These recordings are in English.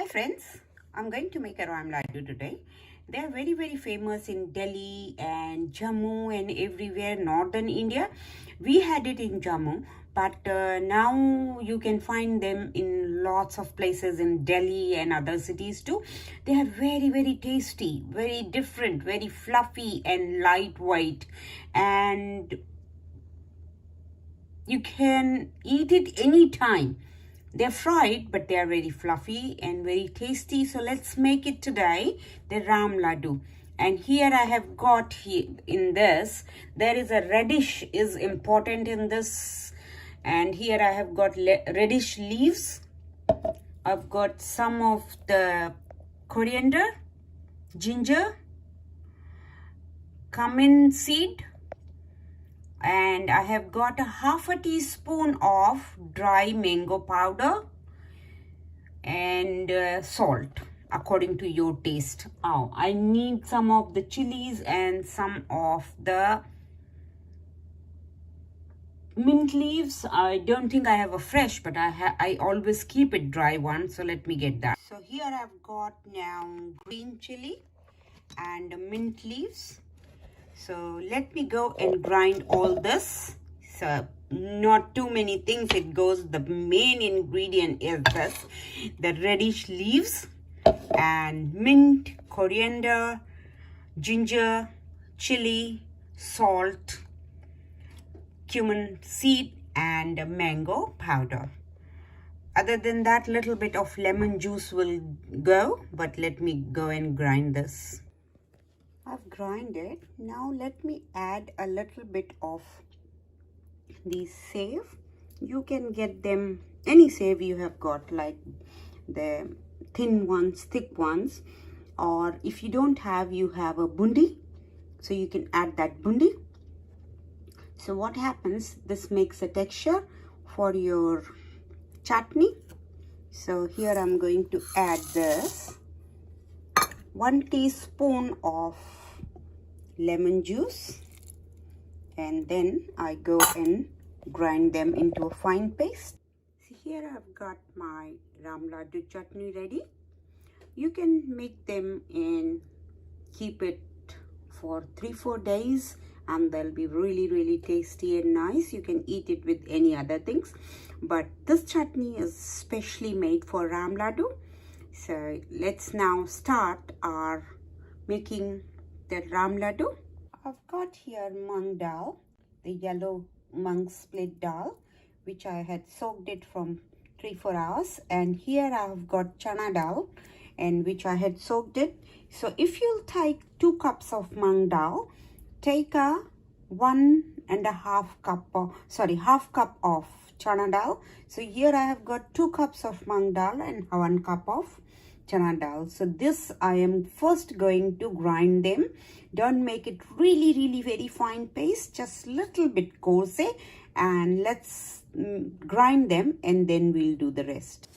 Hi friends, I'm going to make a ram laddu today. They are very famous in Delhi and Jammu and everywhere, northern India. We had it in Jammu, but now you can find them in lots of places in Delhi and other cities too. They are very tasty, very different, very fluffy and lightweight, and you can eat it anytime. They're fried, but they are very fluffy and very tasty. So let's make it today, the ram laddu. And here I have got here in this, there is a radish is important in this. And here I have got radish leaves. I've got some of the coriander, ginger, cumin seed, and I have got a half a teaspoon of dry mango powder and salt according to your taste. Oh, I need some of the chillies and some of the mint leaves. I don't think I have a fresh, but I always keep it dry one, so let me get that. So here I've got now green chili and mint leaves. So let me go and grind all this. So not too many things it goes. The main ingredient is this, the radish leaves and mint, coriander, ginger, chili, salt, cumin seed and mango powder. Other than that, little bit of lemon juice will go, but let me go and grind this. I've grinded. Now let me add a little bit of the save. You can get them any save you have got, like the thin ones, thick ones, or if you don't have, you have a bundi, so you can add that bundi. So what happens, this makes a texture for your chutney. So here I'm going to add this 1 teaspoon of lemon juice, and then I go and grind them into a fine paste. See, here I've got my ram laddu chutney ready. You can make them and keep it for 3-4 days, and they'll be really tasty and nice. You can eat it with any other things, but this chutney is specially made for ram laddu. So let's now start our making the ram laddu. I've got here moong dal, the yellow moong split dal, which I had soaked it from 3-4 hours, and here I've got chana dal, and which I had soaked it. So if you'll take 2 cups of moong dal, take a 1.5 cup of, half cup of chana dal. So here I have got 2 cups of moong dal and 1 cup of chana dal. So this I am first going to grind them. Don't make it really very fine paste, just little bit coarse, and let's grind them and then we'll do the rest.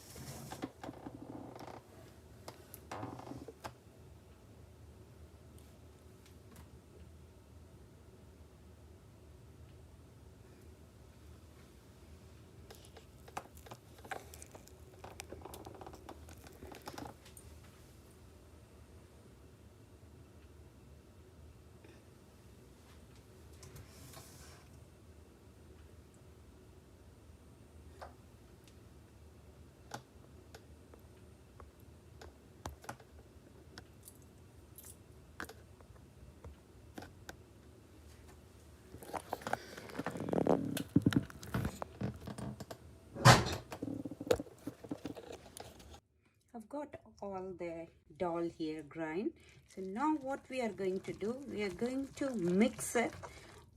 I've got all the dal here grind. So now what we are going to do, we are going to mix it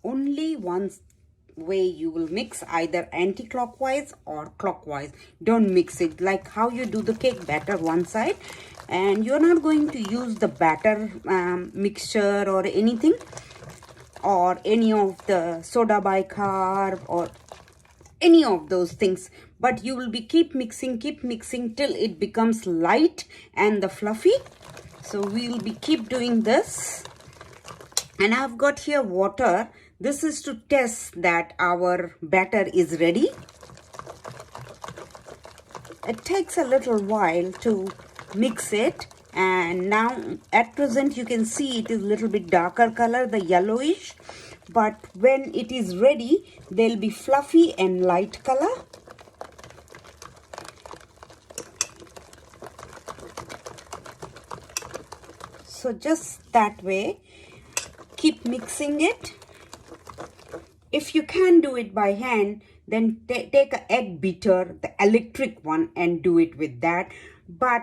only one way. You will mix either anti-clockwise or clockwise. Don't mix it like how you do the cake batter one side, and you're not going to use the batter mixture or anything, or any of the soda bicarb or any of those things, but you will be keep mixing till it becomes light and the fluffy. So we will be keep doing this. And I've got here water. This is to test that our batter is ready. It takes a little while to mix it. And now at present you can see it is a little bit darker color, the yellowish, but when it is ready they'll be fluffy and light color. So just that way, keep mixing it. If you can do it by hand, then take an egg beater, the electric one, and do it with that. But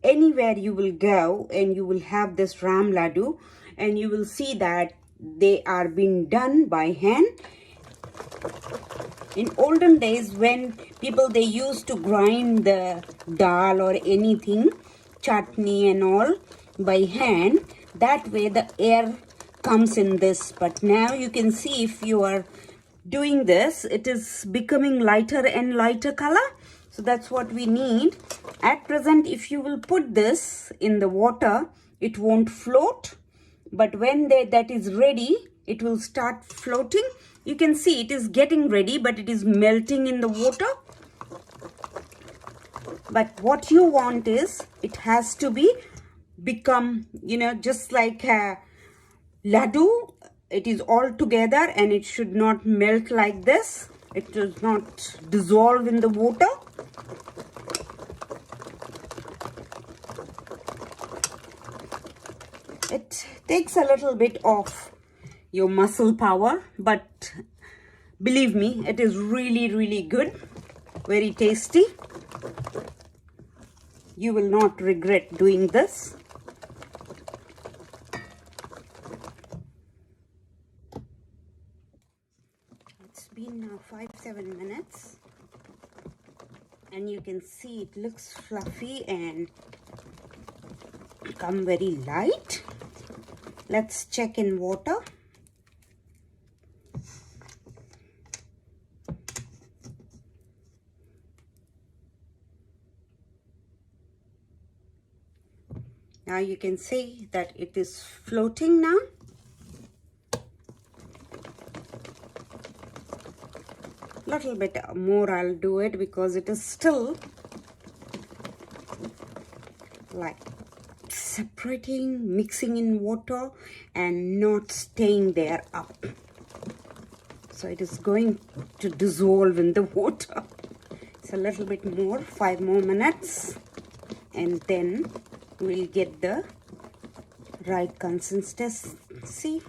anywhere you will go and you will have this ram laddu, and you will see that they are being done by hand. In olden days, when people, they used to grind the dal or anything, chutney and all, by hand, that way the air comes in this. But now you can see, if you are doing this, it is becoming lighter and lighter color. So that's what we need. At present, if you will put this in the water, it won't float, but when that is ready, it will start floating. You can see it is getting ready, but it is melting in the water. But what you want is, it has to become, you know, just like a laddu. It is all together, and it should not melt like this. It does not dissolve in the water. It takes a little bit of your muscle power, but believe me, it is really, really good, very tasty. You will not regret doing this. It's been now 5-7 minutes, and you can see it looks fluffy and become very light. Let's check in water. Now you can see that it is floating now. Little bit more I'll do it, because it is still like separating, mixing in water and not staying there up. So it is going to dissolve in the water. It's a little bit more, 5 more minutes, and then we'll get the right consistency.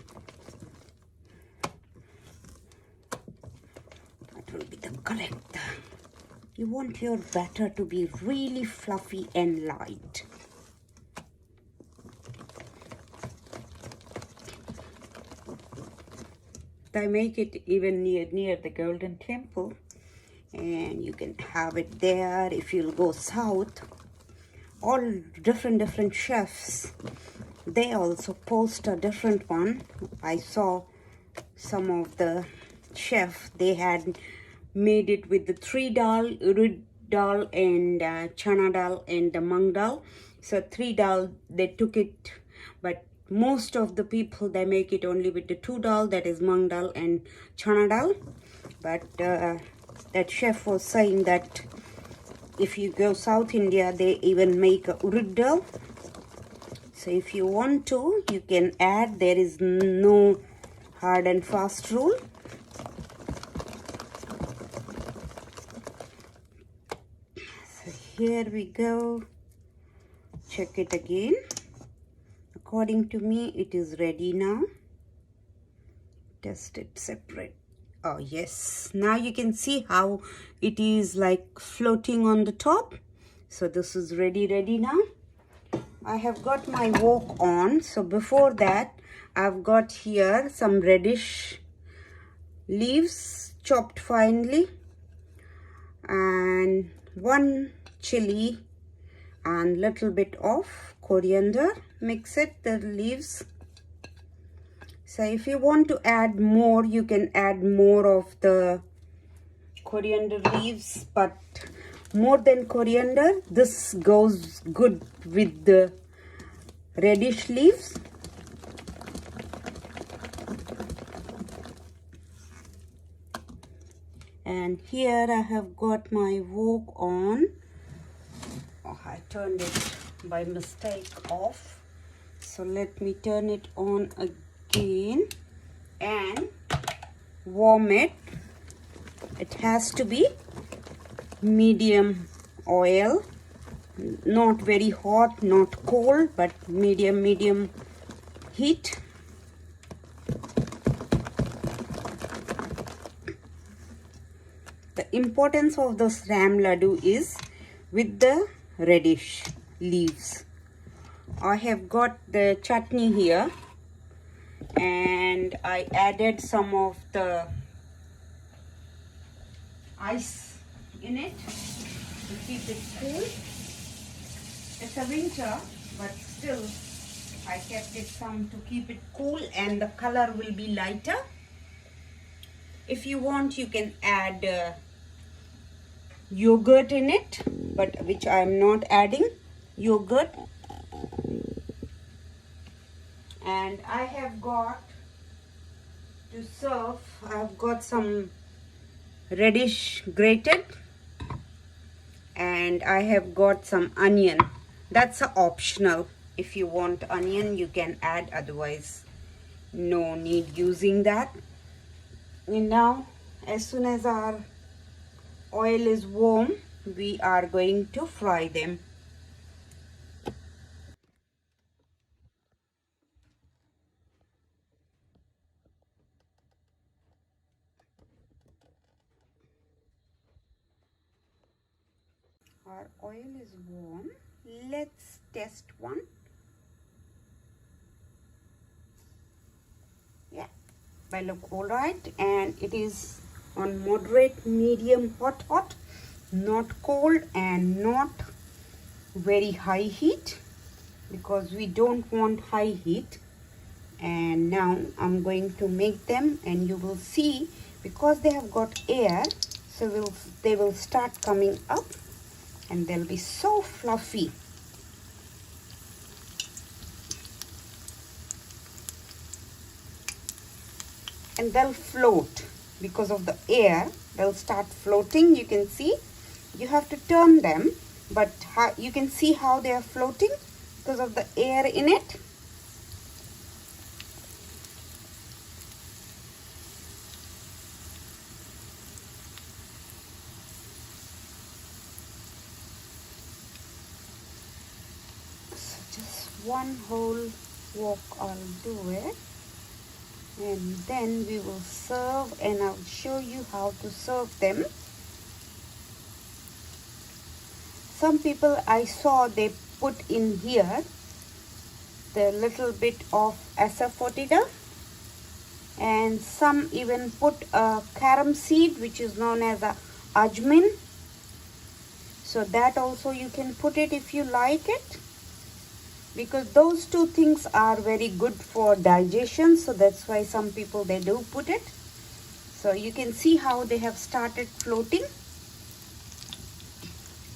That will be the correct. You want your batter to be really fluffy and light. I make it even near the Golden Temple, and you can have it there. If you'll go south, all different chefs, they also post a different one. I saw some of the chef, they had made it with the 3 dal, urud dal, and chana dal and the moong dal. So 3 dal, they took it, but most of the people, they make it only with the 2 dal, that is moong dal and chana dal. But that chef was saying that if you go South India, they even make a urud dal. So if you want to, you can add. There is no hard and fast rule. So here we go. Check it again. According to me, it is ready now. Test it separate. Oh yes, now you can see how it is like floating on the top. So this is ready now. I have got my wok on. So before that, I've got here some radish leaves chopped finely, and 1 chilli and little bit of coriander. Mix it, the leaves. So if you want to add more, you can add more of the coriander leaves, but more than coriander, this goes good with the radish leaves. And here I have got my wok on. Oh, I turned it by mistake off. So let me turn it on again and warm it. It has to be medium oil, not very hot, not cold, but medium heat. The importance of this ram laddu is with the radish leaves. I have got the chutney here, and I added some of the ice in it to keep it cool. It's a winter, but still I kept it some to keep it cool, and the color will be lighter. If you want, you can add yogurt in it, but which I am not adding yogurt. And I have got to serve, I have got some radish grated, and I have got some onion. That's optional. If you want onion, you can add, otherwise no need using that. And now, as soon as our oil is warm, we are going to fry them. Our oil is warm. Let's test one. Yeah, I look all right, and it is on moderate, medium, hot, not cold and not very high heat, because we don't want high heat. And now I'm going to make them, and you will see, because they have got air, so they will start coming up, and they'll be so fluffy. And they'll float because of the air. They'll start floating. You can see, you have to turn them, but you can see how they are floating because of the air in it. So just one whole wok I'll do it, and then we will serve, and I'll show you how to serve them. Some people I saw, they put in here the little bit of asafoetida, and some even put a carom seed, which is known as a ajmin. So that also you can put it if you like it, because those two things are very good for digestion. So that's why some people, they do put it. So you can see how they have started floating,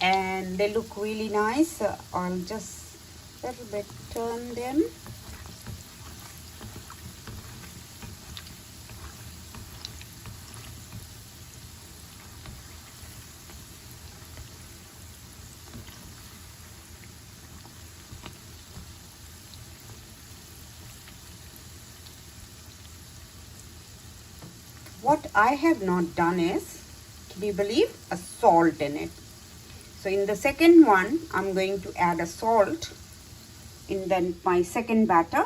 and they look really nice. So I'll just a little bit turn them. What I have not done is, can you believe, a salt in it. So in the second one, I'm going to add a salt in my second batter.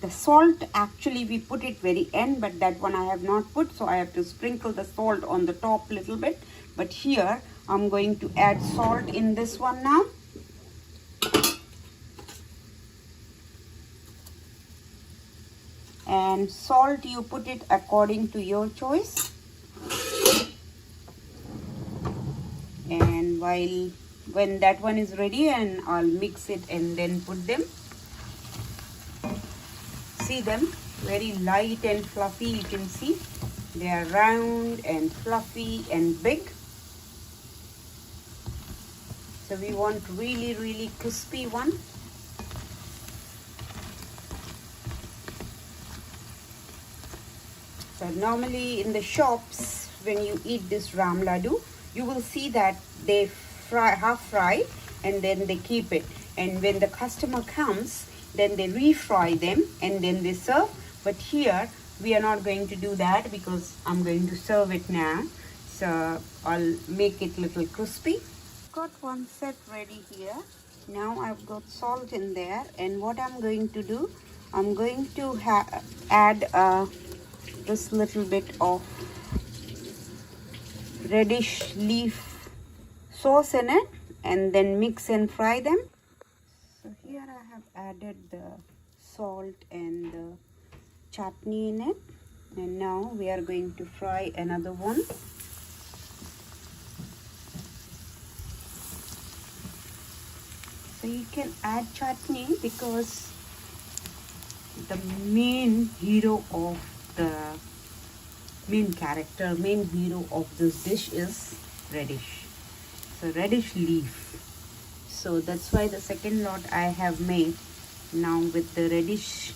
The salt, actually we put it very end, but that one I have not put, so I have to sprinkle the salt on the top little bit. But here I'm going to add salt in this one now. And salt, you put it according to your choice. And when that one is ready, and I'll mix it and then put them. See them, very light and fluffy. You can see they are round and fluffy and big. So we want really crispy one. So normally in the shops, when you eat this ram laddu, you will see that they fry, half fry, and then they keep it. and when the customer comes, then they refry them and then they serve. But here we are not going to do that because I'm going to serve it now. So I'll make it a little crispy. Got one set ready here. Now I've got salt in there, and what I'm going to do, I'm going to add this little bit of radish leaf sauce in it, and then mix and fry them. So here I have added the salt and the chutney in it, and now we are going to fry another one. So you can add chutney because the main hero of the main hero of this dish is radish. So radish leaf. So that's why the second lot I have made now with the radish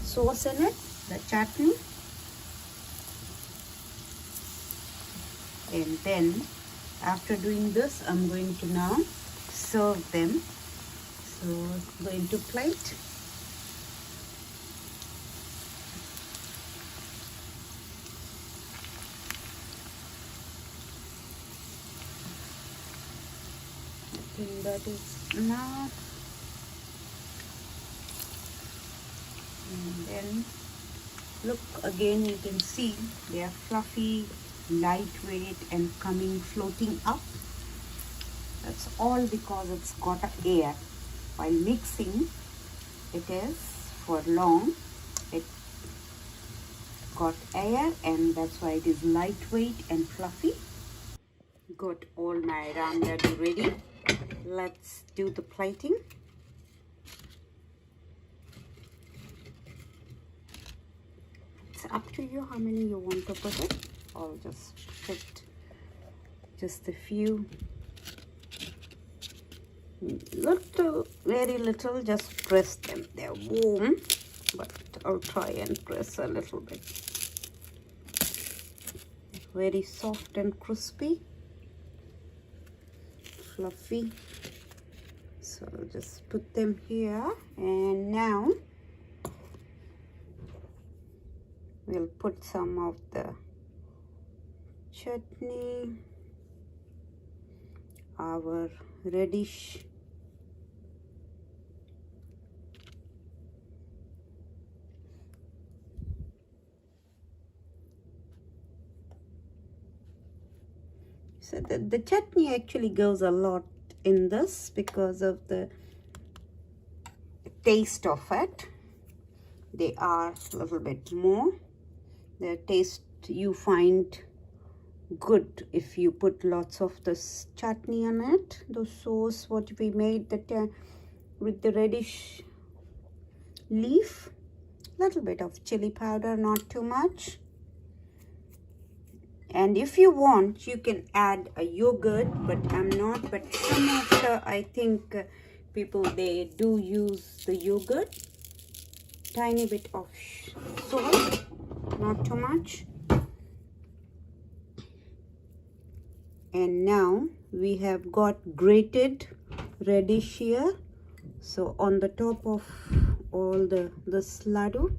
sauce in it, the chutney. And then after doing this, I'm going to now serve them. So I'm going to plate. I think that is enough. And then look again, you can see they are fluffy, lightweight, and coming floating up. That's all because it's got air. While mixing it is for long, it got air, and that's why it is lightweight and fluffy. Got all my ram laddoo ready. Let's do the plating. It's up to you how many you want to put it. I'll just put just a few. Little, very little, just press them. They're warm, but I'll try and press a little bit. Very soft and crispy, fluffy. So I'll just put them here, and now we'll put some of the chutney, our radish, so the chutney actually goes a lot in this because of the taste of it. They are a little bit more. The taste you find good if you put lots of this chutney on it. The sauce what we made that with the radish leaf, little bit of chili powder, not too much. And if you want, you can add a yogurt, but I'm not. But some of the, I think people, they do use the yogurt. Tiny bit of salt, not too much. And now we have got grated radish here. So on the top of all this laddoo.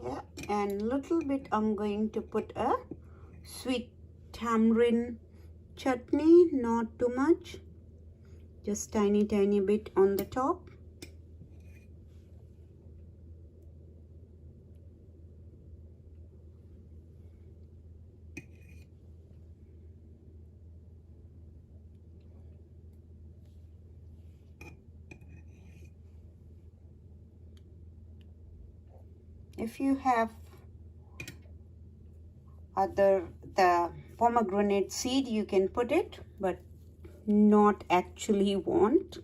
Yeah, and little bit I'm going to put a sweet tamarind chutney, not too much, just tiny bit on the top. If you have the pomegranate seed, you can put it, but not actually want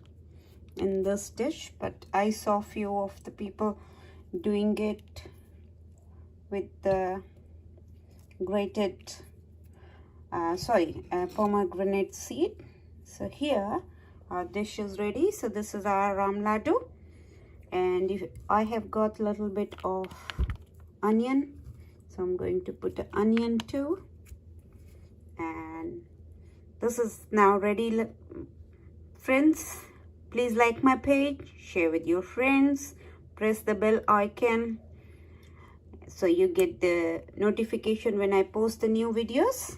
in this dish. But I saw few of the people doing it with the grated pomegranate seed. So here our dish is ready. So this is our ram laddoo. And if I have got a little bit of onion, so I'm going to put the onion too. And this is now ready. Friends, please like my page, share with your friends, press the bell icon so you get the notification when I post the new videos.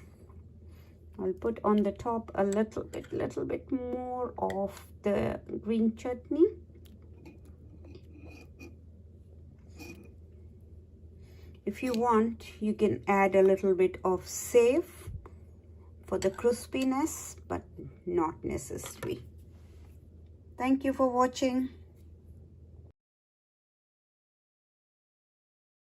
I'll put on the top a little bit more of the green chutney. If you want, you can add a little bit of save for the crispiness, but not necessary. Thank you for watching.